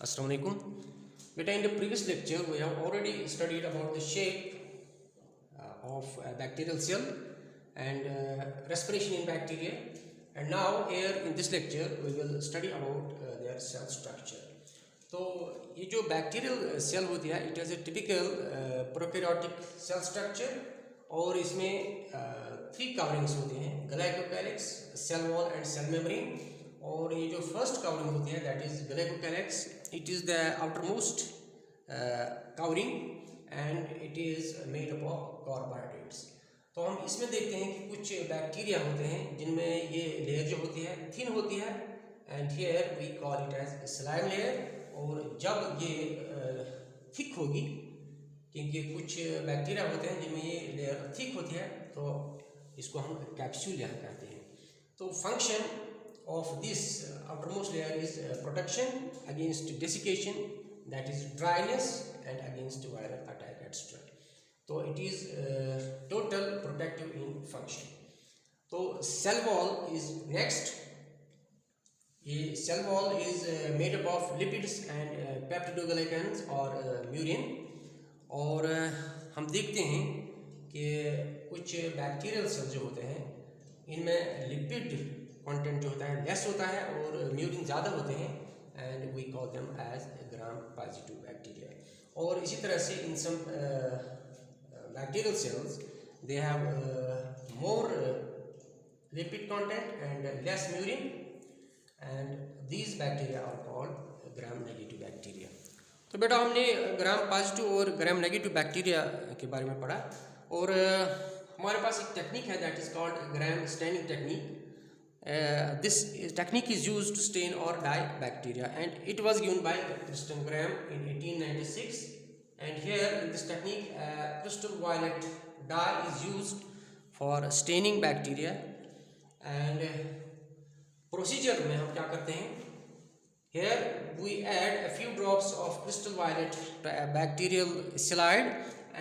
Assalamu alaikum. Beta, in the previous lecture we have already studied about the shape of a bacterial cell and respiration in bacteria, and now here in this lecture we will study about their cell structure. तो ये जो bacterial cell होती है it is a typical prokaryotic cell structure और इसमें 3 coverings होती हैं, glycocalyx, cell wall and cell membrane. और ये जो फर्स्ट कवरिंग होती है that is glycocalyx, it is the outer most covering and it is made up of carbohydrates. तो हम इसमें देखते हैं कि कुछ बैक्टीरिया होते हैं जिनमें ये लेयर जो होती है थिन होती है and here we call it as slime layer. और जब ये थिक होगी, क्योंकि कुछ बैक्टीरिया होते हैं जिनमें ये लेयर थिक होती है, तो इसको हम कैप्सूल यहाँ कहते हैं। तो function of this outermost layer is protection against desiccation, that is dryness and against viral attack extra. तो it is total protective in function. तो सेल वॉल इज नेक्स्ट। ये cell wall is made up of lipids and peptidoglycans और murein. और हम देखते हैं कि कुछ बैक्टीरियल सेल जो होते हैं इनमें लिपिड कंटेंट जो होता है लेस होता है और म्यूरिन ज़्यादा होते हैं and we call them as gram positive bacteria. और इसी तरह से in some bacterial cells they have more lipid content and less murein and these bacteria are called gram negative bacteria। तो बेटा हमने ग्राम पॉजिटिव और ग्राम नेगेटिव बैक्टीरिया के बारे में पढ़ा और हमारे पास एक टेक्निक है that is called gram staining technique. This technique is used to stain और dye bacteria and it was given by Christian Gram in 1896 and here in this technique crystal violet dye is used for staining bacteria. And procedure में हम क्या करते हैं, here we add a few drops of crystal violet bacterial slide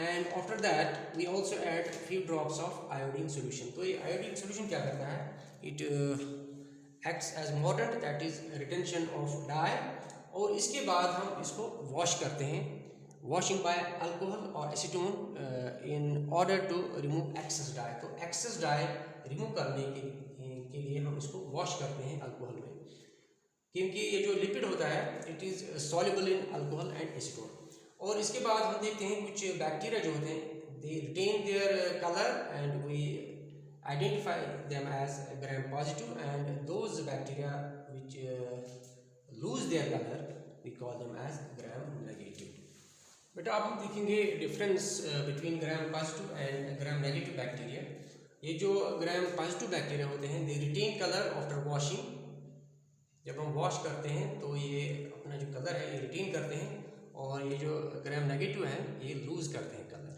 and after that we also add a few drops of iodine solution। तो ये iodine solution क्या करता है, it acts as mordant, that is retention of dye। और इसके बाद हम इसको वॉश करते हैं, washing by alcohol or acetone in order to remove excess dye। तो excess dye रिमूव करने के लिए हम इसको वॉश करते हैं अल्कोहल में, क्योंकि ये जो लिपिड होता है it is soluble in alcohol and acetone. और इसके बाद हम देखते हैं कुछ बैक्टीरिया जो होते हैं they retain their colour and we identify them as gram positive and those bacteria which lose their colour we call them as gram negative. बेटा अब हम देखेंगे difference between gram positive and gram negative bacteria. ये जो gram positive bacteria होते हैं they retain colour after washing. जब हम वॉश करते हैं तो ये अपना जो कलर है ये रिटेन करते हैं, और ये जो ग्राम नेगेटिव है ये लूज करते हैं कलर।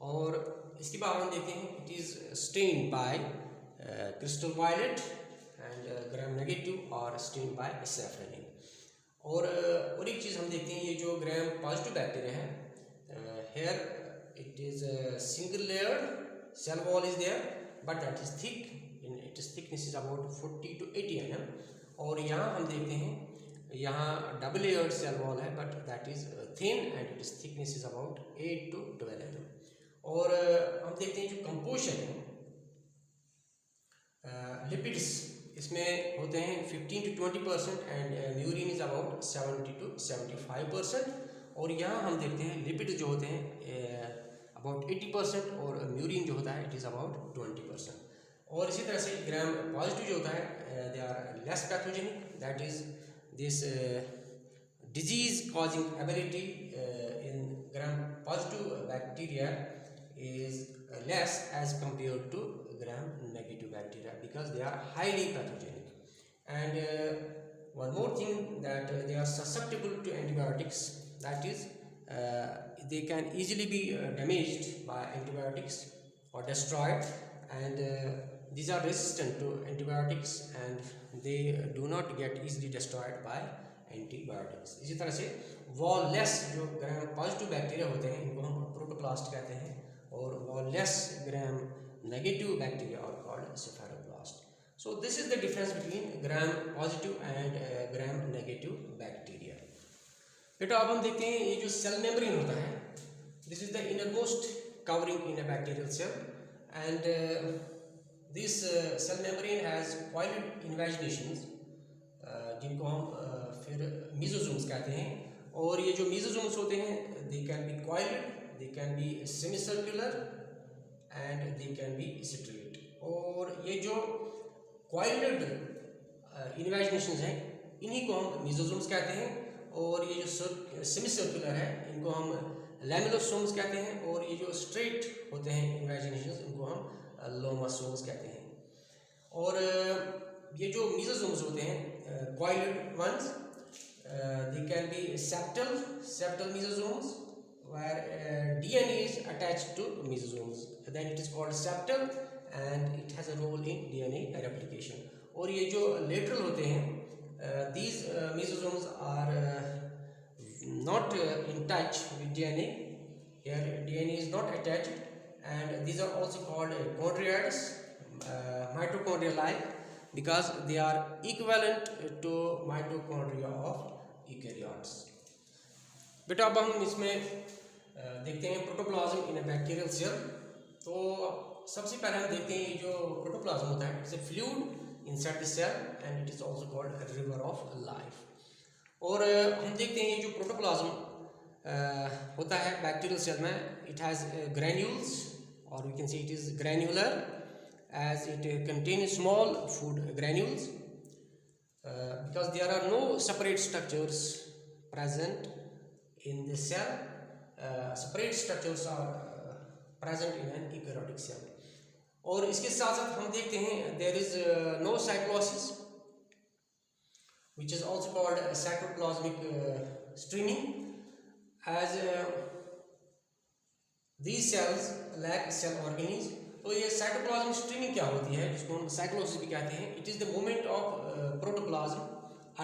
और इसके बाद हम देखते हैं it is stained by crystal violet and gram negative और स्टेन्ड बाय सैफरन। और एक चीज़ हम देखते हैं, ये जो ग्राम पॉजिटिव बैक्टीरिया है here it is single layered cell wall is there but that is thick, in its thickness is about 40 to 80 mm। और यहाँ हम देखते हैं यहाँ डबल लेयर्ड सेल वॉल है but that is thin and it's thickness is about 8 to 12 mm। और हम देखते हैं जो कंपोजिशन है लिपिड्स इसमें होते हैं 15 to 20% and murein is about 70 to 75%। और यहाँ हम देखते हैं लिपिड जो होते हैं अबाउट 80% और म्यूरिन जो होता है इट इज़ अबाउट 20%। और इसी तरह से ग्राम पॉजिटिव जो होता है they are less pathogenic, that is this disease causing ability in gram positive bacteria is less as compare to gram negative bacteria because they are highly pathogenic. And one more thing that they are susceptible to antibiotics, that is they can easily be damaged by antibiotics or destroyed, and these are resistant to antibiotics and they do not get easily destroyed by antibiotics। इसी तरह से wireless जो gram positive bacteria होते हैं इनको हम protoplast कहते हैं, और wall-less gram negative bacteria are called spheroplast. So this is the difference between gram positive and gram negative bacteria. बेटा अब हम देखते हैं ये जो सेल मेम्ब्रेन होता है, this is the innermost covering in a bacterial cell and this cell membrane has coiled invaginations जिनको हम फिर मीजोजोम्स कहते हैं। और ये जो मीजोजोम्स होते हैं they can be coiled, they can be semi circular and they can be straight. और ये जो कॉइल्ड इन्वेजिनेशंस हैं इन्हीं को हम मीजोजोम्स कहते हैं। और ये जो सेमी सर्कुलर है इनको हम लैमेलोसोम्स कहते हैं। और ये जो स्ट्रेट होते हैं इन्वेजिनेशंस इनको हम लोमासोम्स कहते हैं। और ये जो मीजोजोम्स होते हैं coiled ones, they can be septal mesosomes where DNA is attached to mesosomes, then it is called septal and it has a role in DNA replication. और ये जो lateral होते हैं these mesosomes are not in touch with DNA, here DNA is not attached, and these are also called chondrioids, mitochondria-like, because they are equivalent to mitochondria of eukaryotes. बेटा अब हम इसमें देखते हैं protoplasm in a bacterial cell. तो सबसे पहले हम देखते हैं ये जो प्रोटोप्लाज्म होता है it's a fluid inside the cell and it is also called river of life. और हम देखते हैं ये जो प्रोटोप्लाज्म होता है बैक्टीरियल सेल में, इट हैज़ ग्रैन्यूल्स और we can say it is granular as it contain small food granules because there are no separate structures present in the cell. Separate structures are present in an eukaryotic cell. और इसके साथ साथ हम देखते हैं there is no cytosis which is also called cytoplasmic streaming, as these cells lack cell organelles. तो ये cytoplasmic streaming क्या होती है जिसको हम साइक्लोसिस भी कहते हैं, it is the movement of protoplasm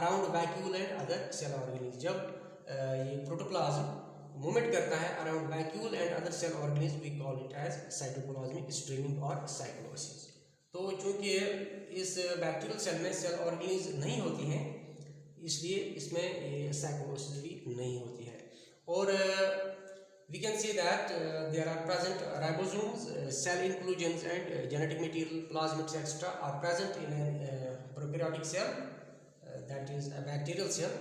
around vacuole and other cell organelles. जब ये प्रोटोप्लाज्म मूवमेंट करता है around vacuole and other cell organelles we call it as cytoplasmic streaming और साइक्लोसिस। तो चूँकि इस बैक्टीरियल सेल में सेल ऑर्गेनिज नहीं होती हैं इसलिए इसमें ये साइक्लोसिस भी नहीं होती है। और we can say that there are present ribosomes, cell inclusions and genetic material, plasmids etc. are present in a prokaryotic cell, that is a bacterial cell,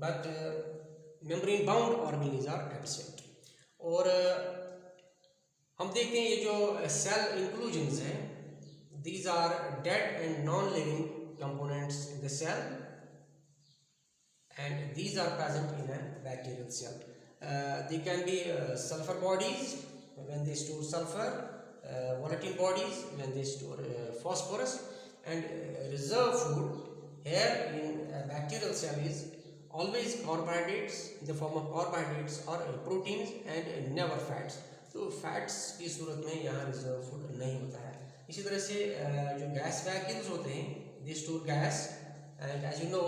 but membrane bound organelles are absent. और हम देखते हैं ये जो cell inclusions हैं these are dead and non-living components in the cell and these are present in a bacterial cell. They can be sulfur bodies when they store sulfur, volatile bodies when they store phosphorus, and reserve food here in a bacterial cell is always carbohydrates in the form of carbohydrates or proteins and never fats. तो fats की सूरत में यहाँ reserve food नहीं होता है। इसी तरह से जो gas vacuoles होते हैं they store gas and as you know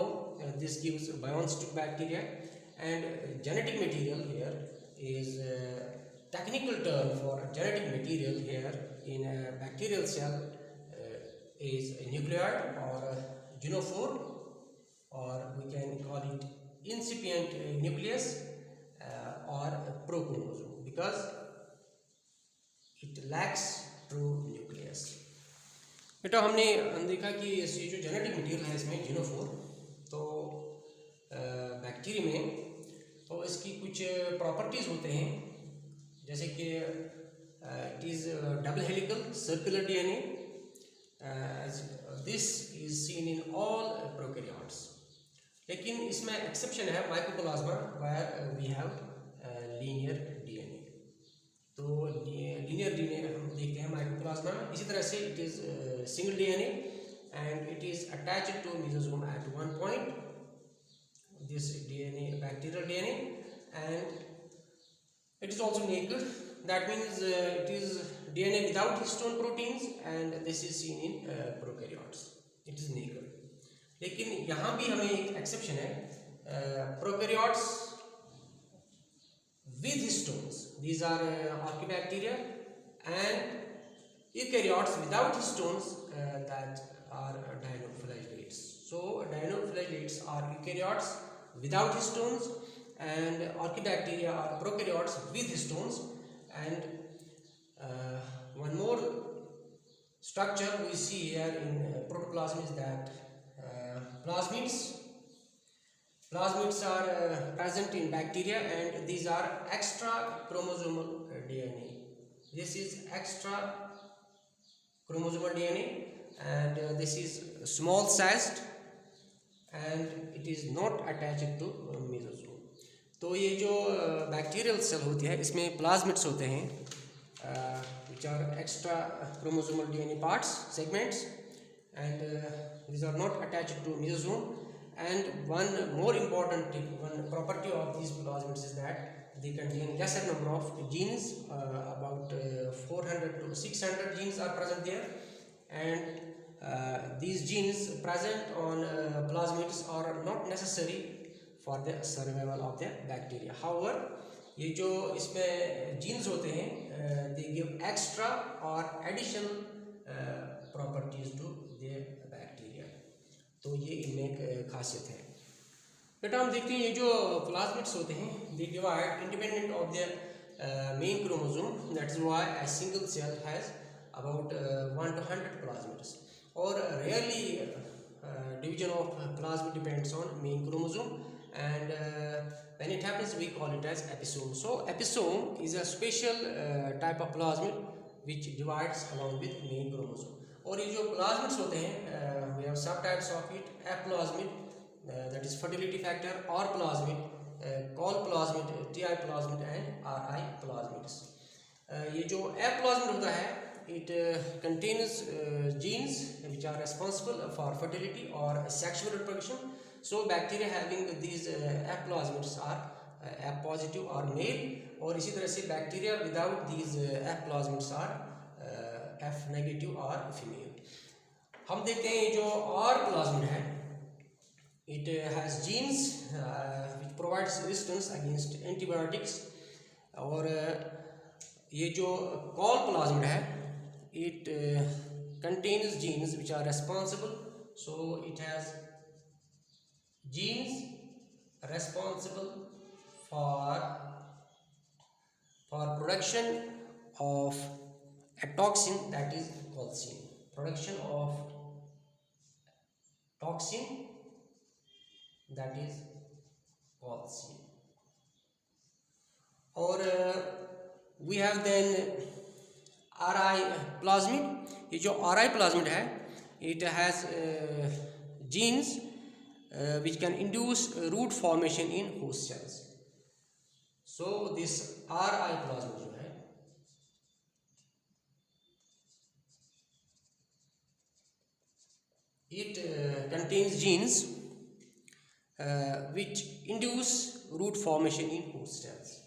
this gives bionts to bacteria. And genetic material here is a technical term for genetic material here in a bacterial cell is a nucleoid or a genophore, or we can call it incipient nucleus or prochromosome because it lacks true nucleus. बेटा हमने देखा कि ये जो genetic material है इसमें genophore, तो bacteria में तो इसकी कुछ प्रॉपर्टीज़ होते हैं जैसे कि it is double helical circular DNA, this is seen in all prokaryotes. लेकिन इसमें एक्सेप्शन है mycoplasma where we have linear DNA. तो लीनियर डीएनए हम देखते हैं माइकोप्लाज्मा में। इसी तरह से it is single DNA and it is attached to mesosome at one point, this DNA, bacterial DNA, and it is also naked. That means it is DNA without histone proteins, and this is seen in prokaryotes. It is naked. लेकिन यहाँ भी हमें एक exception है, prokaryotes with histones. These are archaebacteria, and eukaryotes without histones that are dinoflagellates. So dinoflagellates are eukaryotes without histones and archaebacteria are prokaryotes with histones. And one more structure we see here in protoplasm is that plasmids. Plasmids are present in bacteria, and these are extra chromosomal DNA. This is extra chromosomal DNA, and this is small sized and it is not attached to mesosome. तो ये जो bacterial cell होती है इसमें plasmids होते हैं which are extra chromosomal DNA parts, segments, and these are not attached to mesosome. And one more important one property of these plasmids is that they contain lesser number of genes, about 400 to 600 genes are present there, and these genes present on plasmids are not necessary for the survival of the bacteria. However, ये जो इसमें genes होते हैं they give extra or additional properties to the bacteria. तो ये इनमें एक खासियत है. बेटा हम देखते हैं ये जो प्लाज्मिड्स होते हैं they divide independent of their main chromosome. That is why a single cell has about 1 to 100 plasmids. Or rarely division of plasmid depends on main chromosome, and when it happens we call it as episome. So episome is a special type of plasmid which divides along with main chromosome. और ये जो plasmids होते हैं we have subtypes of it: aplasmid, that is fertility factor, or plasmid, call plasmid, ti plasmid, and ri plasmids. ये जो aplasmid होता है it contains genes which are responsible for fertility or sexual reproduction. So bacteria having these aplasmids are F positive or male, और इसी तरह से bacteria without these aplasmids are F negative or female. हम देखते हैं ये जो R plasmid है it has genes which provides resistance against antibiotics, और ये जो call plasmid है it contains genes which are responsible, so it has genes responsible for production of a toxin, that is colchicine. Production of toxin, that is colchicine. Or we have then RI plasmid. ये जो RI plasmid है it has genes which can induce root formation in host cells. So this RI plasmid जो है it contains genes which induce root formation in host cells.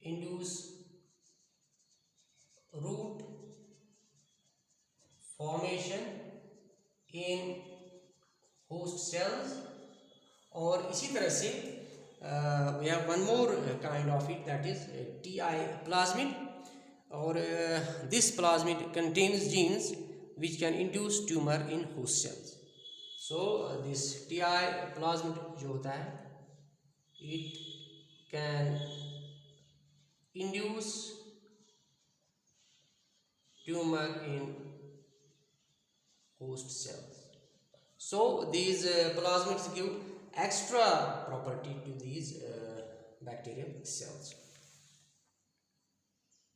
Induce root formation in host cells. और इसी तरह से we have one more kind of it, that is Ti plasmid, और this plasmid contains genes which can induce tumor in host cells. So this Ti plasmid जो होता है it can induce tumor in host cells. So these plasmids give extra property to these bacterial cells.